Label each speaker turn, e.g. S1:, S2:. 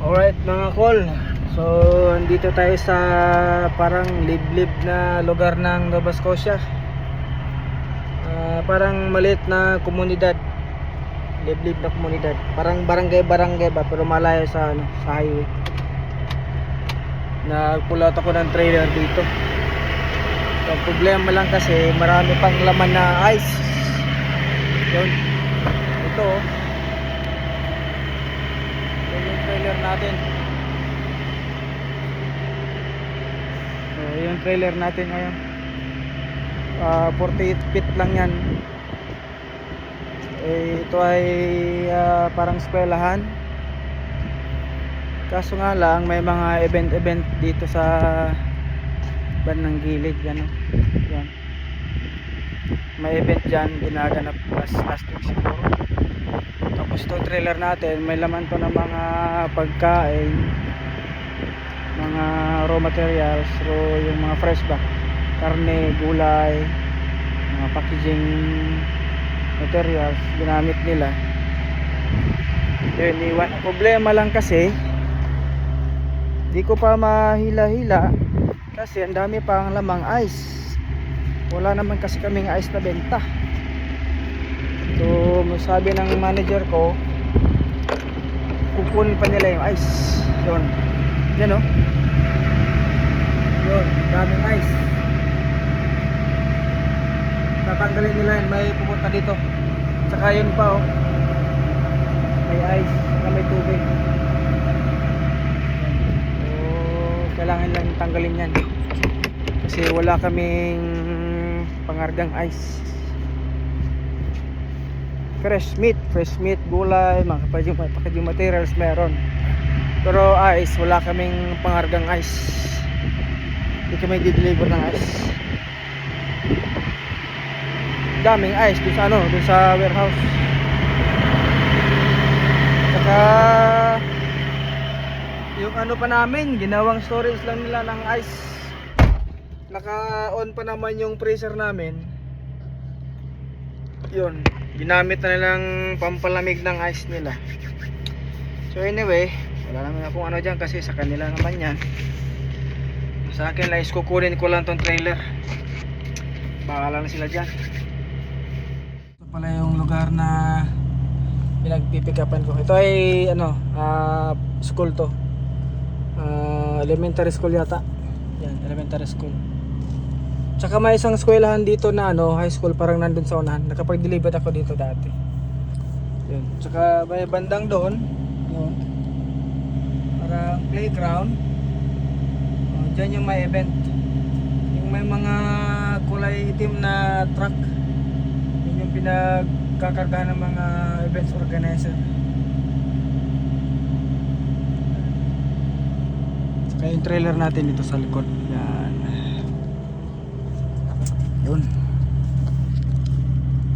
S1: Alright mga kol, so andito tayo sa parang liblib na lugar ng Nova Scotia. Parang maliit na komunidad, liblib na komunidad, parang barangay ba, pero malayo sa sa highway. Nagpulot ako ng trailer dito. Ang problema lang kasi marami pang laman na ice. Yun, ito oh. Yung trailer natin. So, yung trailer natin ngayon. 48 feet lang yan. Ito ay parang eskwelahan. Kaso nga lang may mga event dito sa bandang gilid yan, yan. May event dyan, ginaganap last week siguro. Tapos itong trailer natin may laman to ng mga pagkain, mga raw materials, yung mga fresh ba, karne, gulay, mga packaging materials ginamit nila. Yun, iwan. Problema lang kasi di ko pa mahila-hila kasi ang dami pang lamang ice. Wala naman kasi kaming ice na benta. So sabi ng manager ko kukunin pa nila yung ice. Yun, yan o, yun, daming ice. Tatanggalin nila yan, may pupunta dito. Tsaka yun pa o, may ice, saka may tubig. So kailangan lang tanggalin yan kasi wala kaming pangargang ice. Fresh meat, gulay, mga packaging materials meron, pero ice wala kaming pangargang ice. Hindi kami di-deliver ng ice. Daming ice dun sa dun sa warehouse. Saka yung pa namin, ginawang storage lang nila ng ice. Naka-on pa naman yung freezer namin. Yun, ginamit na nilang pampalamig ng ice nila. So anyway, wala naman akong dyan kasi sa kanila naman yan. Sa akin lang is kukunin ko lang tong trailer. Bahala na sila dyan. Ito pala yung lugar na pinagpipikapan ko. Ito ay school to. Elementary school yata. Yan, elementary school. Tsaka may isang eskwelahan dito na high school, parang nandun sa unahan. Nakapag-deliver ako dito dati. Yun. Tsaka may bandang doon, yun, parang playground. Diyan yung may event. Yung may mga kulay itim na truck. Yun yung pinagkakargahan ng mga events organizer. Tsaka yung trailer natin dito sa likod. Yan. Yun.